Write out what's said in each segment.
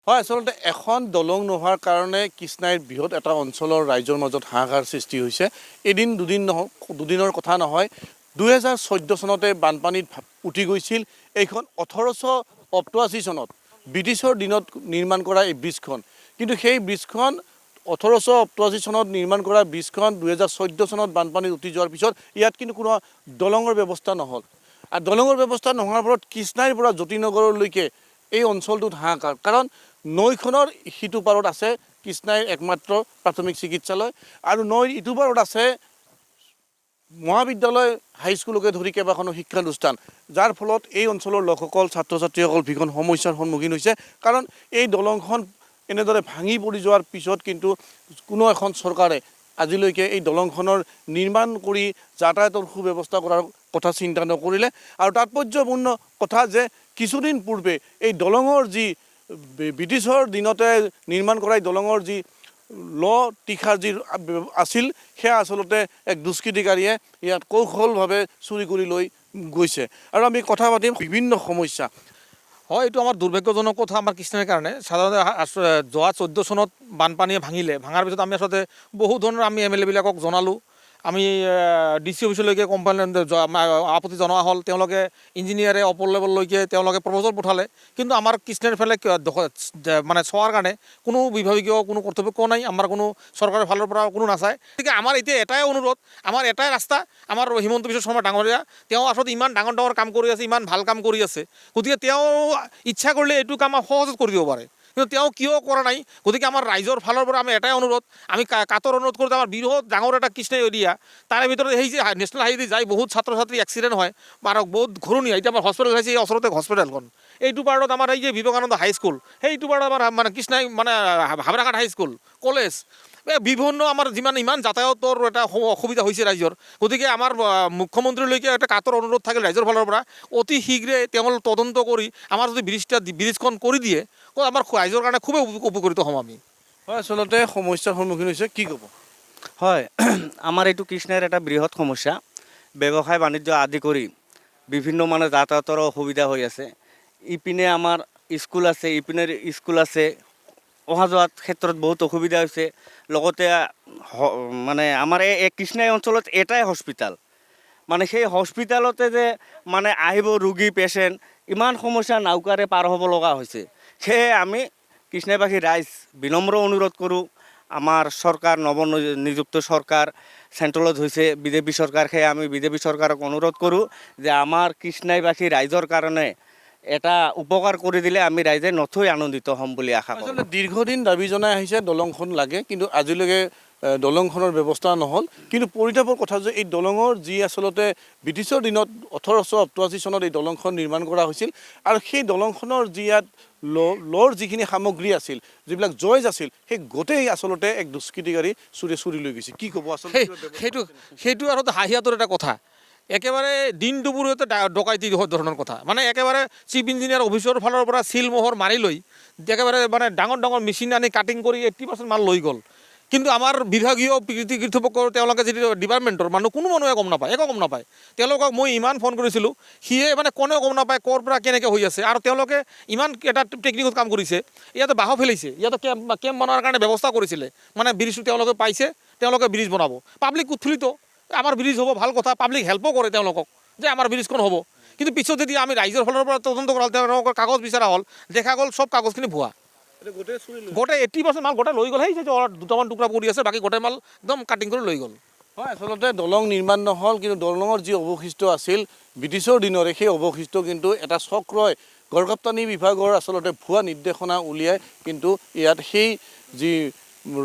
হয়, আচলতে এখন দলং নোহোৱাৰ কাৰণে কৃষ্ণাইৰ বৃহৎ এটা অঞ্চলৰ ৰাইজৰ মাজত হাহাকাৰ সৃষ্টি হৈছে। এদিন দুদিনৰ কথা নহয়, 2014 চনতে বানপানীত উঠি গৈছিল এইখন 1888 চনত ব্ৰিটিছৰ দিনত নিৰ্মাণ কৰা এই ব্ৰিজখন। কিন্তু সেই ব্ৰিজখন 1888 চনত নিৰ্মাণ কৰা ব্ৰিজখন 2014 চনত বানপানীত উঠি যোৱাৰ পিছত ইয়াত কিন্তু কোনো দলঙৰ ব্যৱস্থা নহ'ল। আৰু দলঙৰ ব্যৱস্থা নোহোৱাৰ ফলত কৃষ্ণাইৰ পৰা জ্যোতিনগৰলৈকে এই অঞ্চলটোত হাহাকাৰ, কাৰণ নৈখনৰ সিটো পাৰত আছে কৃষ্ণাইৰ একমাত্ৰ প্ৰাথমিক চিকিৎসালয় আৰু নৈৰ ইটো পাৰত আছে মহাবিদ্যালয় হাইস্কুলকে ধৰি কেইবাখনো শিক্ষানুষ্ঠান, যাৰ ফলত এই অঞ্চলৰ লোকসকল ছাত্ৰ ছাত্ৰীসকল ভীষণ সমস্যাৰ সন্মুখীন হৈছে। কাৰণ এই দলংখন এনেদৰে ভাঙি পৰি যোৱাৰ পিছত কিন্তু কোনো এখন চৰকাৰে আজিলৈকে এই দলংখনৰ নিৰ্মাণ কৰি যাতায়াতৰ সুব্যৱস্থা কৰাৰ কথা চিন্তা নকৰিলে। আৰু তাৎপৰ্যপূৰ্ণ কথা যে কিছুদিন পূৰ্বে এই দলঙৰ যি ব্ৰিটিছৰ দিনতে নিৰ্মাণ কৰা এই দলঙৰ যি তীখাৰ যি আছিল, সেয়া আচলতে এক দুষ্কৃতিকাৰীয়ে ইয়াত কৌশলভাৱে চুৰি কৰি লৈ গৈছে। আৰু আমি কথা পাতিম বিভিন্ন সমস্যা। হয়, এইটো আমাৰ দুৰ্ভাগ্যজনক কথা আমাৰ কৃষ্ণাইৰ কাৰণে। সাধাৰণতে যোৱা 14 চনত বানপানীয়ে ভাঙাৰ পিছত আমি আচলতে বহু ধৰণৰ আমি MLA বিলাকক জনালোঁ। আমি DC অফিচলৈকে কমপ্লেইন আপত্তি জনোৱা হ'ল। তেওঁলোকে ইঞ্জিনিয়াৰে ওপৰ লেভেললৈকে তেওঁলোকে প্ৰপ'জল পঠালে, কিন্তু আমাৰ কৃষ্ণাইৰ ফালে মানে চোৱাৰ কাৰণে কোনো বিভাগীয় কোনো কৰ্তৃপক্ষ নাই, আমাৰ কোনো চৰকাৰৰ ফালৰ পৰা কোনো নাচায়। গতিকে আমাৰ এতিয়া এটাই অনুৰোধ, আমাৰ এটাই ৰাস্তা, আমাৰ হিমন্ত বিশ্ব শৰ্মা ডাঙৰীয়া তেওঁ আচলতে ইমান ডাঙৰ ডাঙৰ কাম কৰি আছে, ইমান ভাল কাম কৰি আছে, গতিকে তেওঁ ইচ্ছা কৰিলে এইটো কাম সহজত কৰি দিব পাৰে, কিন্তু তেওঁ কিয় কৰা নাই। গতিকে আমাৰ ৰাইজৰ ফালৰ পৰা আমি এটাই অনুৰোধ, আমি কাতৰ অনুৰোধ কৰোঁ, আমাৰ বৃহৎ ডাঙৰ এটা কৃষ্ণাই এৰিয়া, তাৰে ভিতৰত সেই যে নেশ্যনেল হাইৱে যাই বহুত ছাত্ৰ ছাত্ৰী এক্সিডেণ্ট হয় আৰু বহুত ঘূৰণীয়া। এতিয়া আমাৰ হস্পিটেল হৈছে এই ওচৰতে হস্পিটেলখন, এইটো পাৰ্টত আমাৰ এই যে বিবেকানন্দ হাইস্কুল, সেইটো পাৰ্টত আমাৰ মানে কৃষ্ণাই মানে হাবৰাঘাট হাইস্কুল কলেজ, বিভিন্ন আমাৰ ইমান যাতায়াতৰ এটা অসুবিধা হৈছে ৰাইজৰ। গতিকে আমাৰ মুখ্যমন্ত্ৰীলৈকে এটা কাতৰ অনুৰোধ থাকিল ৰাইজৰ ফালৰ পৰা, অতি শীঘ্ৰে তেওঁলোকে তদন্ত কৰি আমাৰ যদি ব্ৰিজখন কৰি দিয়ে, আমাৰ ৰাইজৰ কাৰণে খুবেই উপকৃত হ'ম আমি। হয়, আচলতে সমস্যাৰ সন্মুখীন হৈছে, কি ক'ব? হয়, আমাৰ এইটো কৃষ্ণাইৰ এটা বৃহৎ সমস্যা। ব্যৱসায় বাণিজ্য আদি কৰি বিভিন্ন মানে যাতায়াতৰ অসুবিধা হৈ আছে। ইপিনে আমাৰ স্কুল আছে, ইপিনে স্কুল আছে, অহা যোৱাৰ ক্ষেত্ৰত বহুত অসুবিধা হৈছে। লগতে মানে আমাৰ এই কৃষ্ণাই অঞ্চলত এটাই হস্পিটেল, মানে সেই হস্পিটেলতে যে মানে আহিব ৰোগী পেচেণ্ট, ইমান সমস্যা নাওকাৰে পাৰ হ'ব লগা হৈছে। সেয়ে আমি কৃষ্ণাইবাসী ৰাইজ বিনম্ৰ অনুৰোধ কৰোঁ, আমাৰ চৰকাৰ নৱনিযুক্ত চৰকাৰ চেণ্ট্ৰেলত হৈছে বিজেপি চৰকাৰ, সেয়ে আমি বিজেপি চৰকাৰক অনুৰোধ কৰোঁ যে আমাৰ কৃষ্ণাইবাসী ৰাইজৰ কাৰণে এটা উপকাৰ কৰি দিলে আমি ৰাইজে নথৈ আনন্দিত হ'ম বুলি আশা কৰোঁ। আচলতে দীৰ্ঘদিন দাবী জনাই আহিছে দলংখন লাগে, কিন্তু আজিলৈকে দলংখনৰ ব্যৱস্থা নহ'ল। কিন্তু পৰিতাপৰ কথা যে এই দলঙৰ যি আচলতে ব্ৰিটিছৰ দিনত 1888 চনত এই দলংখন নিৰ্মাণ কৰা হৈছিল, আৰু সেই দলংখনৰ যি ইয়াত লৰ যিখিনি সামগ্ৰী আছিল, যিবিলাক জইজ আছিল, সেই গোটেই আচলতে এক দুষ্কৃতিকাৰী চুৰি লৈ গৈছে। কি ক'ব আচলতে? সেইটো আৰু হাঁহিয়াতৰ এটা কথা, একেবাৰে দিন দুপৰীয়াতে ডকাইতি ধৰণৰ কথা। মানে একেবাৰে চিফ ইঞ্জিনিয়াৰ অফিচৰ ফালৰ পৰা চিল মোহৰ মাৰি লৈ একেবাৰে মানে ডাঙৰ ডাঙৰ মেচিন আনি কাটিং কৰি 80% মাল লৈ গ'ল। কিন্তু আমাৰ বিভাগীয় কৰ্তৃপক্ষৰ তেওঁলোকে যিটো ডিপাৰ্টমেণ্টৰ মানুহ, কোনো মানুহে গম নাপায়, একো গম নাপায়। তেওঁলোকক মই ইমান ফোন কৰিছিলোঁ, সিয়ে মানে কোনেও গম নাপায় ক'ৰ পৰা কেনেকৈ হৈ আছে। আৰু তেওঁলোকে ইমান এটা টেকনিকত কাম কৰিছে, ইয়াতে বাঁহো ফেলাইছে, ইয়াতে কেম্প বনোৱাৰ কাৰণে ব্যৱস্থা কৰিছিলে, মানে ব্ৰিজটো তেওঁলোকে পাইছে, তেওঁলোকে ব্ৰিজ বনাব, পাব্লিক উৎফুল্লিত, আমাৰ ব্ৰিজ হ'ব ভাল কথা, পাব্লিক হেল্পো কৰে তেওঁলোকক যে আমাৰ ব্ৰিজখন হ'ব। কিন্তু পিছত যদি আমি ৰাইজৰ ফালৰ পৰা তদন্ত কৰা হ'ল, তেওঁলোকৰ কাগজ বিচৰা হ'ল, দেখা গ'ল চব কাগজখিনি ভুৱা, গোটেই 80% মাল গোটেই লৈ গ'ল। সেই দুটামান টুকুৰা পৰি আছে, বাকী গোটেই মাল একদম কাটিং কৰি লৈ গ'ল। হয়, আচলতে দলং নিৰ্মাণ নহ'ল, কিন্তু দলঙৰ যি অৱশিষ্ট আছিল ব্ৰিটিছৰ দিনৰে, সেই অৱশিষ্ট কিন্তু এটা চক্ৰই গড়কাপ্তানি বিভাগৰ আচলতে ভুৱা নিৰ্দেশনা উলিয়াই কিন্তু ইয়াত সেই যি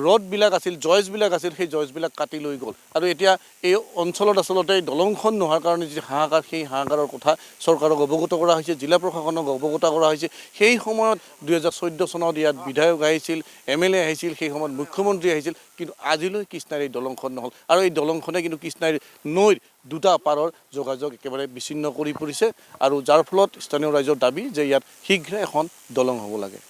ৰডবিলাক আছিল, জইচবিলাক আছিল, সেই জইচবিলাক কাটি লৈ গ'ল। আৰু এতিয়া এই অঞ্চলত আচলতে এই দলংখন নোহোৱাৰ কাৰণে যি হাহাকাৰ, সেই হাহাকাৰৰ কথা চৰকাৰক অৱগত কৰা হৈছে, জিলা প্ৰশাসনক অৱগত কৰা হৈছে। সেই সময়ত 2014 চনত ইয়াত বিধায়ক আহিছিল, MLA আহিছিল, সেই সময়ত মুখ্যমন্ত্ৰী আহিছিল, কিন্তু আজিলৈ কৃষ্ণাইৰ এই দলংখন নহ'ল। আৰু এই দলংখনে কিন্তু কৃষ্ণাইৰ নৈৰ দুটা পাৰৰ যোগাযোগ একেবাৰে বিচ্ছিন্ন কৰি পৰিছে, আৰু যাৰ ফলত স্থানীয় ৰাইজৰ দাবী যে ইয়াত শীঘ্ৰে এখন দলং হ'ব লাগে।